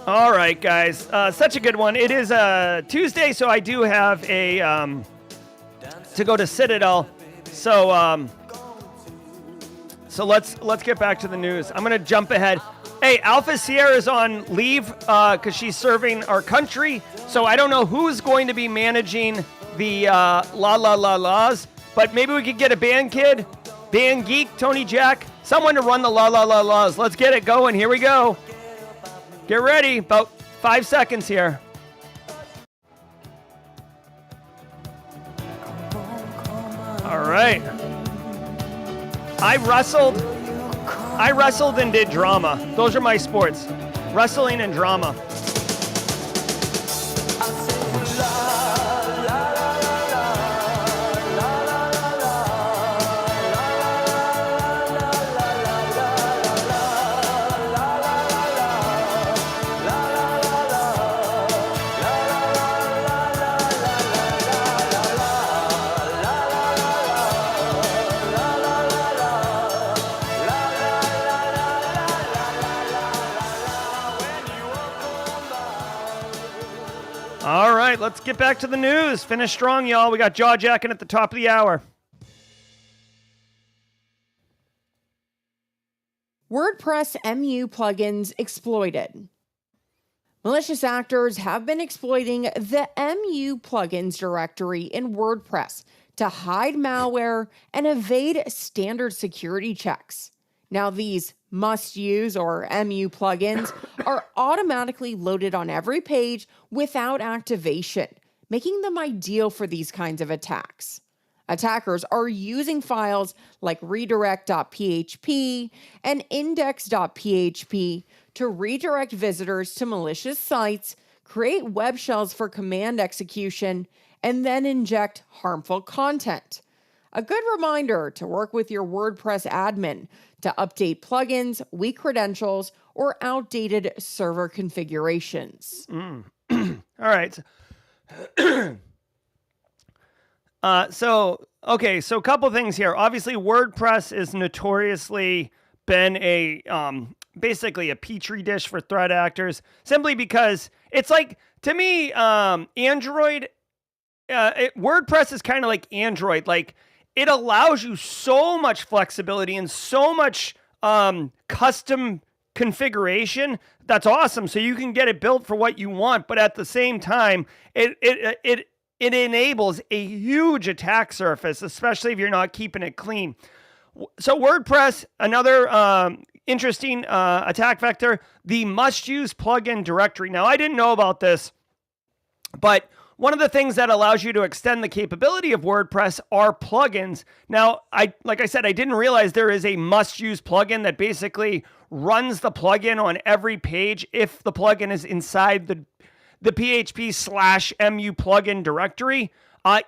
All right, guys. Such a good one. It is a Tuesday, so I do have a to go to Citadel. So let's get back to the news. I'm gonna jump ahead. Hey, Alpha Sierra is on leave because she's serving our country. So I don't know who's going to be managing the laws, but maybe we could get a band kid, band geek, Tony Jack, someone to run the laws. Let's get it going. Here we go. Get ready. About 5 seconds here. All right. I wrestled and did drama. Those are my sports. Wrestling and drama. All right, let's get back to the news. Finish strong, y'all. We got jaw jacking at the top of the hour. WordPress MU plugins exploited. Malicious actors have been exploiting the MU plugins directory in WordPress to hide malware and evade standard security checks. Now, these must-use or MU plugins are automatically loaded on every page without activation, making them ideal for these kinds of attacks. Attackers are using files like redirect.php and index.php to redirect visitors to malicious sites, create web shells for command execution, and then inject harmful content. A good reminder to work with your WordPress admin to update plugins, weak credentials, or outdated server configurations. All right. So a couple things here. Obviously, WordPress is notoriously been a basically a petri dish for threat actors, simply because it's like, to me, Android, WordPress is kind of like Android. Like, it allows you so much flexibility and so much custom configuration. That's awesome. So you can get it built for what you want, but at the same time, it it enables a huge attack surface, especially if you're not keeping it clean. So WordPress, another interesting attack vector, the must-use plugin directory. Now, I didn't know about this, but one of the things that allows you to extend the capability of WordPress are plugins. Now, like I said, I didn't realize there is a must-use plugin that basically runs the plugin on every page if the plugin is inside the PHP/MU plugin directory,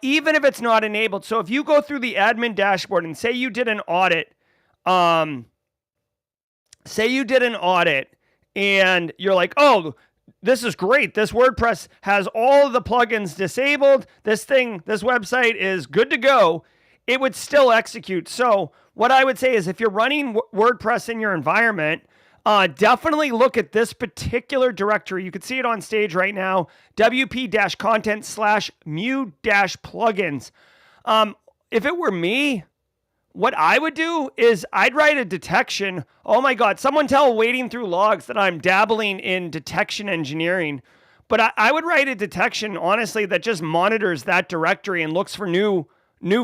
even if it's not enabled. So if you go through the admin dashboard and say you did an audit, and you're like, oh, this is great. This WordPress has all of the plugins disabled. This website is good to go. It would still execute. So what I would say is if you're running WordPress in your environment, definitely look at this particular directory. You can see it on stage right now, wp-content/mu-plugins. If it were me, what I would do is I'd write a detection. Oh my God, someone tell Wading Through Logs that I'm dabbling in detection engineering. But I would write a detection, honestly, that just monitors that directory and looks for new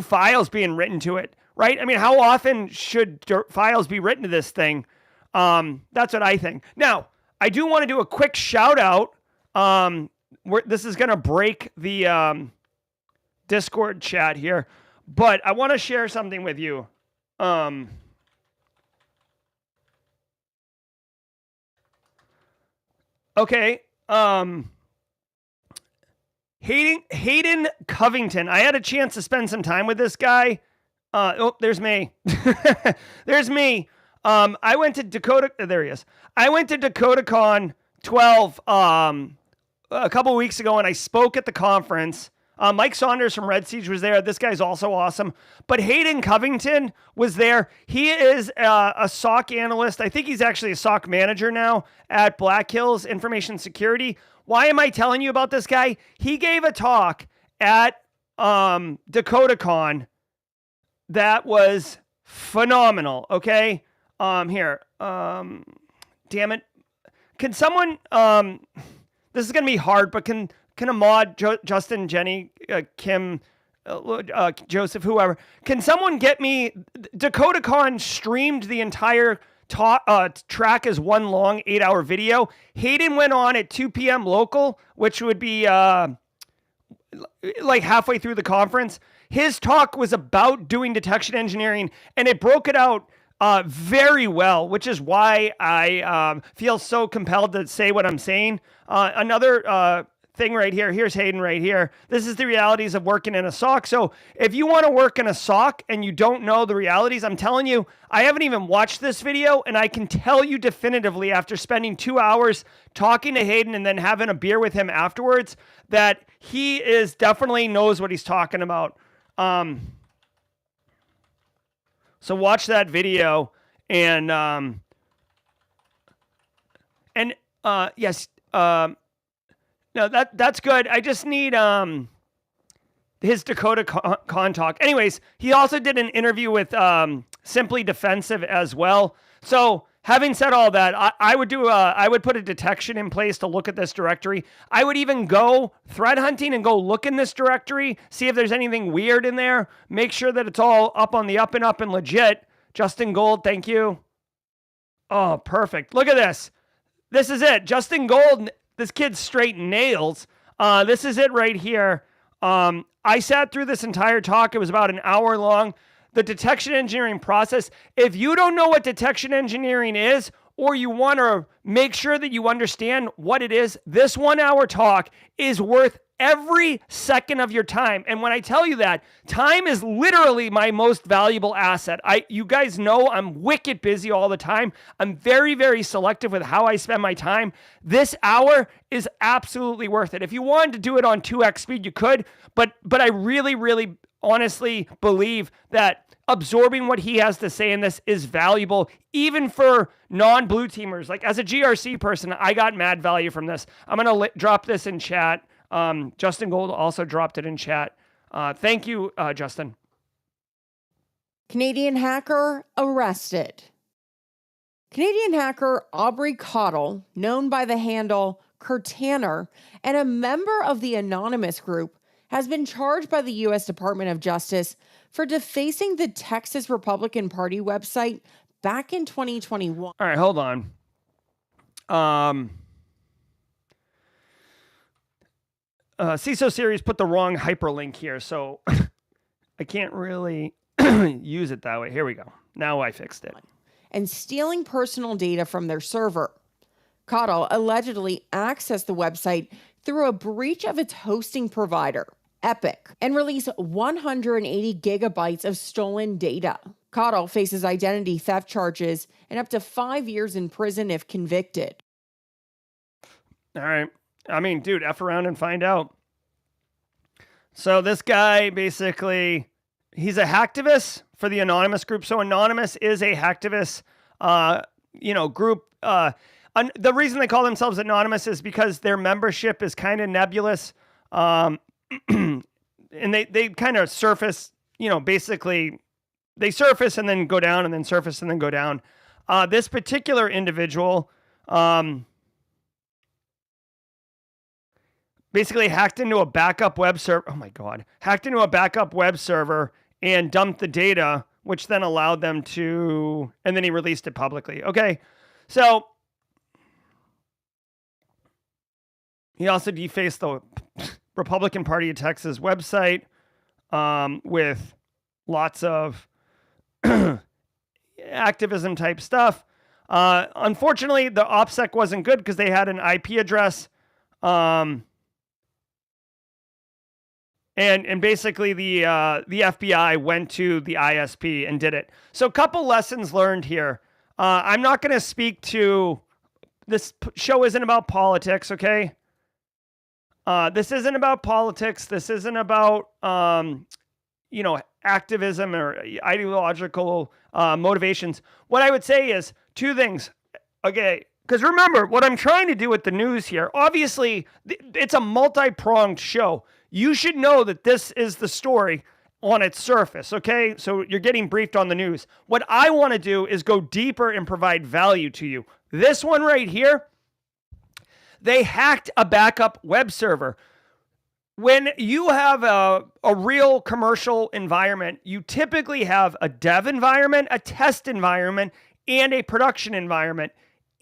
files being written to it, right? I mean, how often should files be written to this thing? That's what I think. Now, I do want to do a quick shout out. This is going to break the Discord chat here. But I want to share something with you. Okay. Hayden Covington. I had a chance to spend some time with this guy. There's me. There's me. I went to Dakota. There he is. I went to DakotaCon 12 a couple weeks ago, and I spoke at the conference. Mike Saunders from Red Siege was there. This guy's also awesome. But Hayden Covington was there. He is a SOC analyst. I think he's actually a SOC manager now at Black Hills Information Security. Why am I telling you about this guy? He gave a talk at DakotaCon that was phenomenal. Okay. Here. Damn it. Can someone, this is going to be hard, but can Ahmad, Justin, Jenny, Kim, Joseph, whoever, can someone get me, DakotaCon streamed the entire track as one long 8-hour video. Hayden went on at 2 p.m. local, which would be like halfway through the conference. His talk was about doing detection engineering, and it broke it out very well, which is why I feel so compelled to say what I'm saying. Another thing right here. Here's Hayden right here. This is the realities of working in a SOC. So if you want to work in a SOC and you don't know the realities, I'm telling you, I haven't even watched this video, and I can tell you definitively after spending 2 hours talking to Hayden and then having a beer with him afterwards that he is definitely knows what he's talking about. So watch that video and yes, no, that's good. I just need his DakotaCon talk. Anyways, he also did an interview with Simply Defensive as well. So having said all that, I would put a detection in place to look at this directory. I would even go thread hunting and go look in this directory, see if there's anything weird in there. Make sure that it's all up on the up and legit. Justin Gold, thank you. Oh, perfect. Look at this. This is it. Justin Gold. This kid's straight nails. This is it right here. I sat through this entire talk. It was about an hour long. The detection engineering process. If you don't know what detection engineering is, or you want to make sure that you understand what it is, this 1 hour talk is worth every second of your time. And when I tell you that, time is literally my most valuable asset. You guys know I'm wicked busy all the time. I'm very, very selective with how I spend my time. This hour is absolutely worth it. If you wanted to do it on 2x speed, you could, but I really, really honestly believe that absorbing what he has to say in this is valuable, even for non-blue teamers. Like as a GRC person, I got mad value from this. I'm going to drop this in chat. Justin Gold also dropped it in chat. Thank you, Justin. Canadian hacker arrested. Canadian hacker Aubrey Cottle, known by the handle Curtanner, and a member of the anonymous group, has been charged by the U.S. Department of Justice for defacing the Texas Republican Party website back in 2021. All right, hold on. CISO series put the wrong hyperlink here, so I can't really use it that way. Here we go. Now I fixed it. And stealing personal data from their server. Qakbot allegedly accessed the website through a breach of its hosting provider, Epic, and released 180 gigabytes of stolen data. Qakbot faces identity theft charges and up to 5 years in prison if convicted. All right. I mean, dude, F around and find out. So this guy basically, he's a hacktivist for the Anonymous group. So Anonymous is a hacktivist, group. The reason they call themselves Anonymous is because their membership is kind of nebulous. And they kind of surface, basically they surface and then go down and then surface and then go down. This particular individual, basically hacked into a backup web server. Oh my God. Hacked into a backup web server and dumped the data, which then allowed them to, and then he released it publicly. Okay. So he also defaced the Republican Party of Texas website with lots of activism type stuff. Unfortunately, the OPSEC wasn't good because they had an IP address. And basically the FBI went to the ISP and did it. So a couple lessons learned here. I'm not going to speak to, this show isn't about politics, okay? This isn't about politics. This isn't about, activism or ideological motivations. What I would say is two things. Okay, because remember, what I'm trying to do with the news here, obviously, it's a multi-pronged show. You should know that this is the story on its surface, okay? So you're getting briefed on the news. What I want to do is go deeper and provide value to you. This one right here, they hacked a backup web server. When you have a real commercial environment, you typically have a dev environment, a test environment, and a production environment.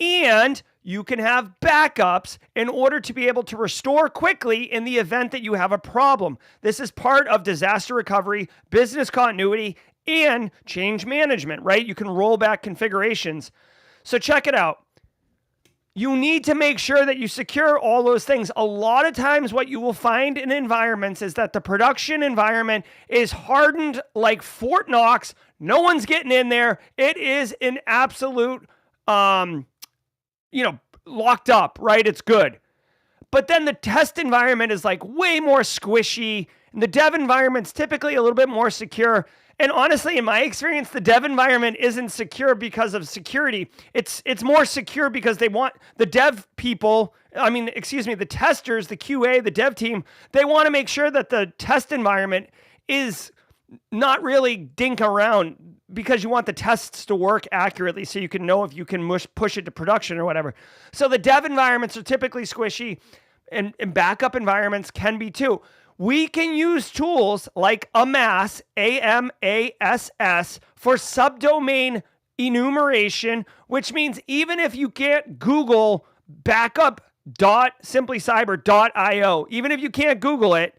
And you can have backups in order to be able to restore quickly in the event that you have a problem. This is part of disaster recovery, business continuity, and change management, right? You can roll back configurations. So check it out. You need to make sure that you secure all those things. A lot of times what you will find in environments is that the production environment is hardened like Fort Knox. No one's getting in there. It is an absolute, locked up, right? It's good. But then the test environment is like way more squishy. And the dev environment's typically a little bit more secure. And honestly, in my experience, the dev environment isn't secure because of security. It's more secure because they want the dev people, the testers, the QA, the dev team, they want to make sure that the test environment is not really dink around because you want the tests to work accurately so you can know if you can push it to production or whatever. So the dev environments are typically squishy and backup environments can be too. We can use tools like AMASS, AMASS, for subdomain enumeration, which means even if you can't Google backup.simplycyber.io, even if you can't Google it,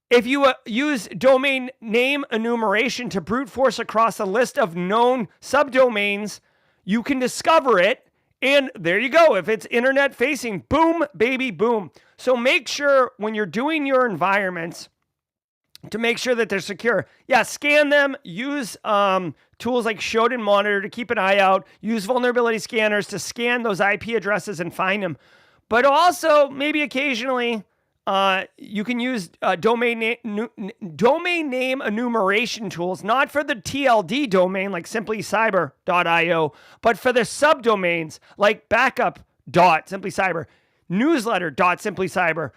if you use domain name enumeration to brute force across a list of known subdomains, you can discover it. And there you go. If it's internet facing, boom, baby, boom. So make sure when you're doing your environments to make sure that they're secure. Yeah, scan them. Use tools like Shodan Monitor to keep an eye out. Use vulnerability scanners to scan those IP addresses and find them. But also, maybe occasionally, you can use domain name enumeration tools, not for the TLD domain like simplycyber.io, but for the subdomains like backup.simplycyber, newsletter.simplycyber,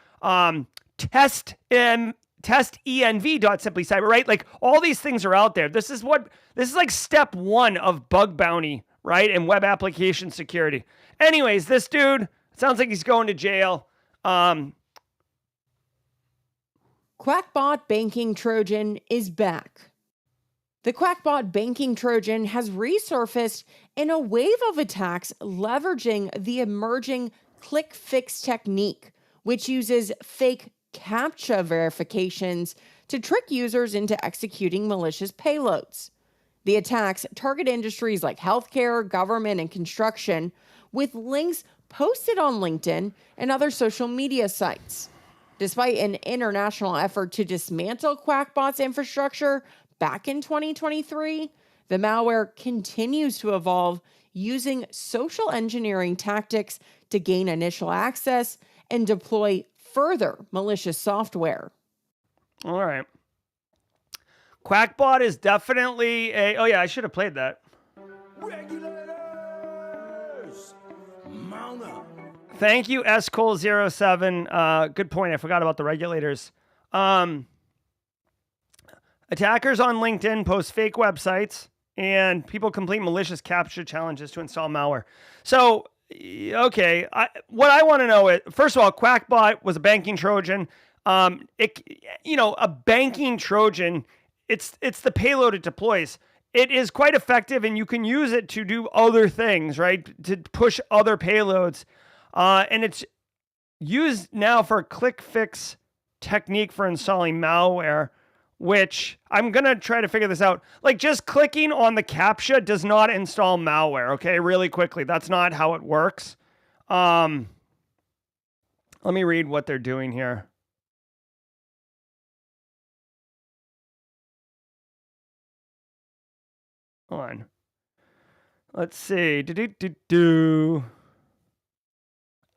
testenv.simplycyber, right? Like all these things are out there. This is like step one of bug bounty, right? And web application security. Anyways, this dude, it sounds like he's going to jail. Qakbot Banking Trojan is back. The Qakbot Banking Trojan has resurfaced in a wave of attacks leveraging the emerging ClickFix technique, which uses fake CAPTCHA verifications to trick users into executing malicious payloads. The attacks target industries like healthcare, government, and construction, with links posted on LinkedIn and other social media sites. Despite an international effort to dismantle Qakbot's infrastructure back in 2023, the malware continues to evolve using social engineering tactics to gain initial access and deploy further malicious software. All right. Qakbot is definitely a... Oh, yeah, I should have played that. Regulators, mount up. Thank you, SCole07. Good point. I forgot about the regulators. Attackers on LinkedIn post fake websites, and people complete malicious CAPTCHA challenges to install malware. So, okay, what I want to know is, first of all, Qakbot was a banking Trojan. A banking Trojan, it's the payload it deploys. It is quite effective, and you can use it to do other things, right? To push other payloads. And it's used now for a ClickFix technique for installing malware, which I'm going to try to figure this out. Like, just clicking on the CAPTCHA does not install malware, okay? Really quickly. That's not how it works. Let me read what they're doing here. Hold on. Let's see.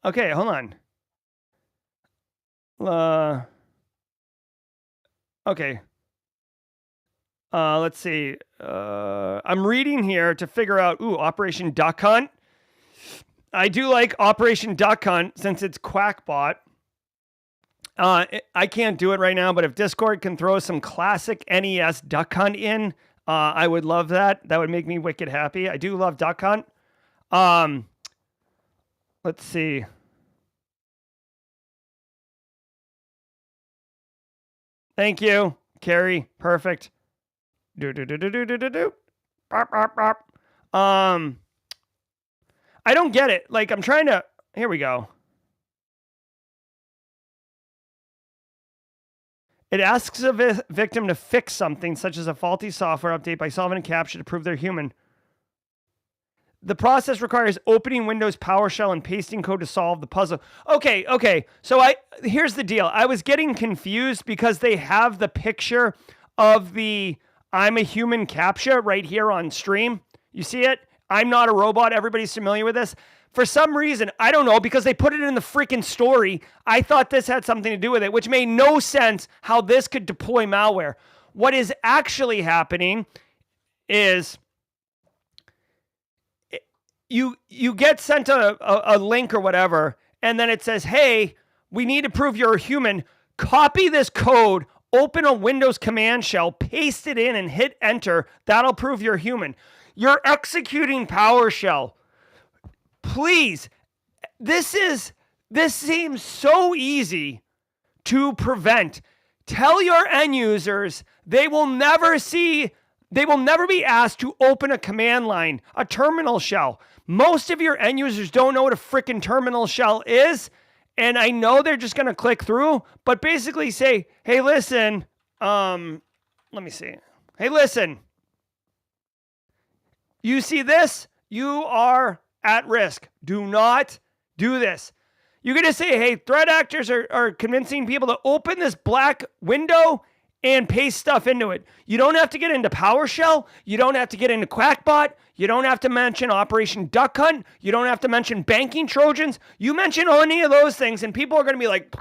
Okay, hold on. Okay. Let's see. I'm reading here to figure out, Operation Duck Hunt. I do like Operation Duck Hunt since it's Qakbot. I can't do it right now, but if Discord can throw some classic NES Duck Hunt in, I would love that. That would make me wicked happy. I do love Duck Hunt. Let's see. Thank you, Carrie. Perfect. I don't get it. Like, I'm trying to... Here we go. It asks a victim to fix something, such as a faulty software update, by solving a CAPTCHA to prove they're human. The process requires opening Windows PowerShell and pasting code to solve the puzzle. Okay. So here's the deal. I was getting confused because they have the picture of the I'm a human CAPTCHA right here on stream. You see it? I'm not a robot. Everybody's familiar with this. For some reason, I don't know, because they put it in the freaking story, I thought this had something to do with it, which made no sense how this could deploy malware. What is actually happening is you get sent a link or whatever, and then it says, hey, we need to prove you're a human. Copy this code, open a Windows command shell, paste it in, and hit enter. That'll prove you're human. You're executing PowerShell. Please, this seems so easy to prevent. Tell your end users they will never be asked to open a command line, a terminal shell. Most of your end users don't know what a freaking terminal shell is, and I know they're just going to click through, but basically say, hey, listen, let me see. Hey, listen, you see this? You are at risk. Do not do this. You're going to say, hey, threat actors are convincing people to open this black window and paste stuff into it. You don't have to get into PowerShell. You don't have to get into Qakbot. You don't have to mention Operation Duck Hunt. You don't have to mention banking Trojans. You mention any of those things and people are going to be like,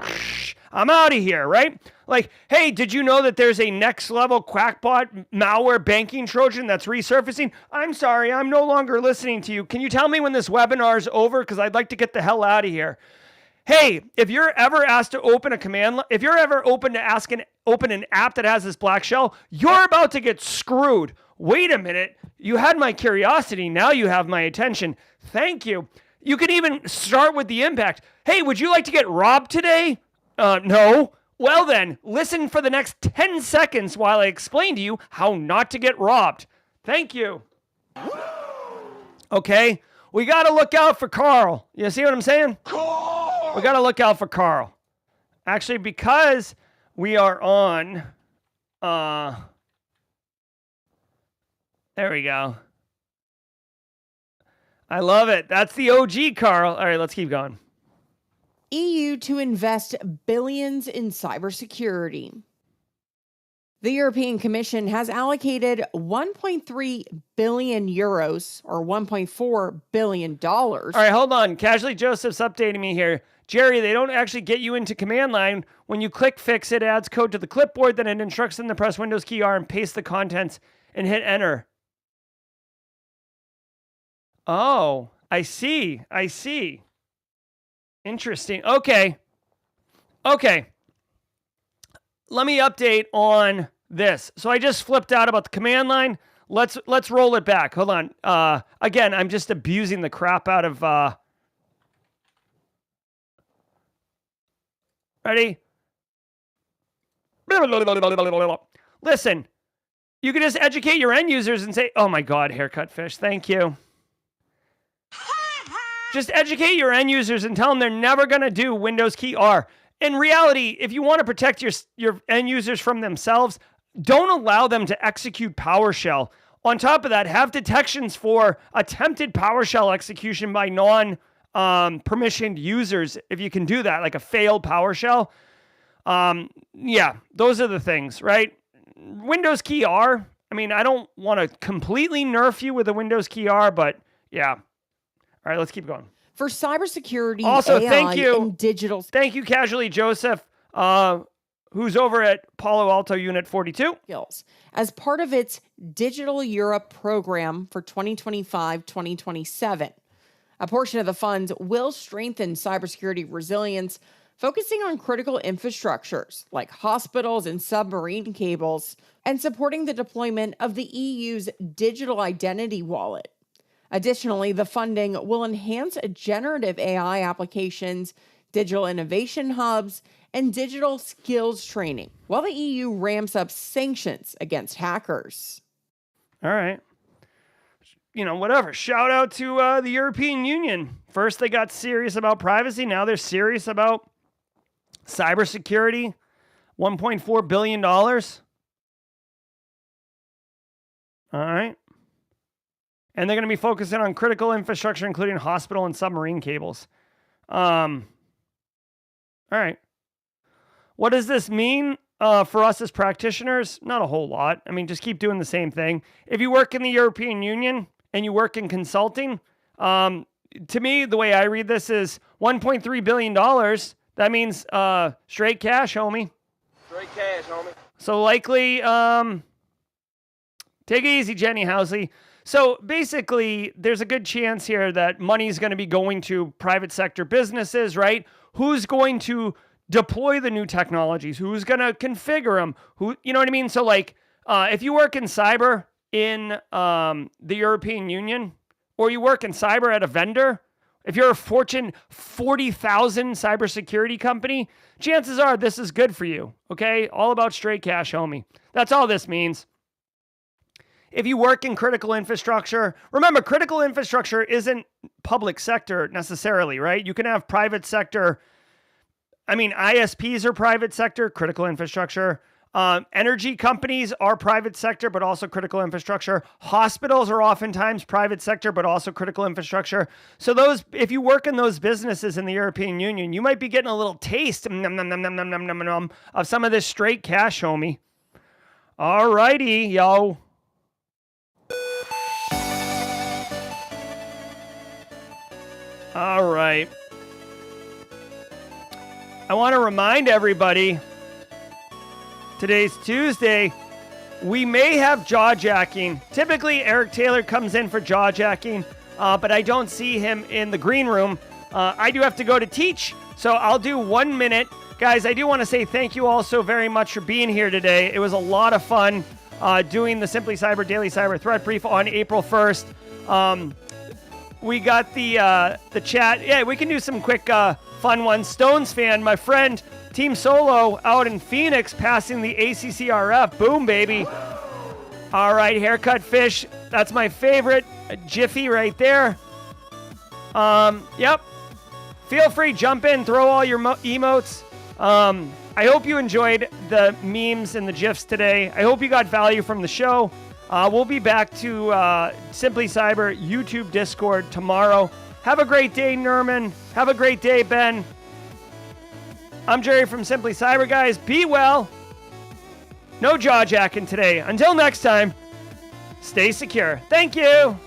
I'm out of here, right? Like, hey, did you know that there's a next level Qakbot malware banking Trojan that's resurfacing? I'm sorry, I'm no longer listening to you. Can you tell me when this webinar is over? Because I'd like to get the hell out of here. Hey, if you're ever asked to open a command, if you're ever open to open an app that has this black shell, you're about to get screwed. Wait a minute. You had my curiosity. Now you have my attention. Thank you. You can even start with the impact. Hey, would you like to get robbed today? No. Well then, listen for the next 10 seconds while I explain to you how not to get robbed. Thank you. Okay, we got to look out for Carl. You see what I'm saying? Carl! We got to look out for Carl. Actually, because we are on, there we go. I love it. That's the OG Carl. All right, let's keep going. EU to invest billions in cybersecurity. The European Commission has allocated 1.3 billion euros or $1.4 billion. All right, hold on. Casually Joseph's updating me here. Jerry, they don't actually get you into command line. When you click fix, it adds code to the clipboard, then it instructs them to press Windows key R and paste the contents and hit enter. Oh, I see. I see. Interesting. Okay. Okay. Let me update on this. So I just flipped out about the command line. Let's roll it back. Hold on. Again, I'm just abusing the crap out of ready? Listen, you can just educate your end users and say, oh my God, haircut fish, thank you. Just educate your end users and tell them they're never going to do Windows key R. In reality, if you want to protect your end users from themselves, don't allow them to execute PowerShell. On top of that, have detections for attempted PowerShell execution by non-permissioned users, if you can do that, like a failed PowerShell. Yeah, those are the things, right? Windows key R, I mean, I don't want to completely nerf you with a Windows key R, but yeah. All right, let's keep going. For cybersecurity, also, AI, thank you. and digital... Thank you, Casually Joseph, who's over at Palo Alto Unit 42. ...skills as part of its Digital Europe program for 2025-2027. A portion of the funds will strengthen cybersecurity resilience, focusing on critical infrastructures like hospitals and submarine cables, and supporting the deployment of the EU's digital identity wallet. Additionally, the funding will enhance generative AI applications, digital innovation hubs, and digital skills training, while the EU ramps up sanctions against hackers. All right. You know, whatever. Shout out to the European Union. First, they got serious about privacy. Now they're serious about cybersecurity. $1.4 billion. All right. And they're going to be focusing on critical infrastructure, including hospital and submarine cables. All right. What does this mean for us as practitioners? Not a whole lot. I mean, just keep doing the same thing. If you work in the European Union and you work in consulting, to me, the way I read this is $1.3 billion. That means straight cash, homie. Straight cash, homie. So likely, take it easy, Jenny Housley. So basically, there's a good chance here that money is going to be going to private sector businesses, right? Who's going to deploy the new technologies? Who's going to configure them? Who, you know what I mean? So like, if you work in cyber in the European Union, or you work in cyber at a vendor, if you're a Fortune 40,000 cybersecurity company, chances are this is good for you, okay? All about straight cash, homie. That's all this means. If you work in critical infrastructure, remember, critical infrastructure isn't public sector necessarily, right? You can have private sector. I mean, ISPs are private sector, critical infrastructure. Energy companies are private sector, but also critical infrastructure. Hospitals are oftentimes private sector, but also critical infrastructure. So those, if you work in those businesses in the European Union, you might be getting a little taste of some of this straight cash, homie. All righty, yo. All right. I want to remind everybody, today's Tuesday, we may have jaw jacking. Typically, Eric Taylor comes in for jaw jacking, but I don't see him in the green room. I do have to go to teach, so I'll do 1 minute. Guys, I do want to say thank you all so very much for being here today. It was a lot of fun doing the Simply Cyber Daily Cyber Threat Brief on April 1st. We got the chat. Yeah, we can do some quick fun ones. Stones fan, my friend Team Solo out in Phoenix passing the ACCRF. Boom, baby. All right, Haircut Fish. That's my favorite. A Jiffy right there. Yep. Feel free, jump in, throw all your emotes. I hope you enjoyed the memes and the GIFs today. I hope you got value from the show. We'll be back to Simply Cyber YouTube Discord tomorrow. Have a great day, Nerman. Have a great day, Ben. I'm Jerry from Simply Cyber, guys. Be well. No jaw jacking today. Until next time, stay secure. Thank you.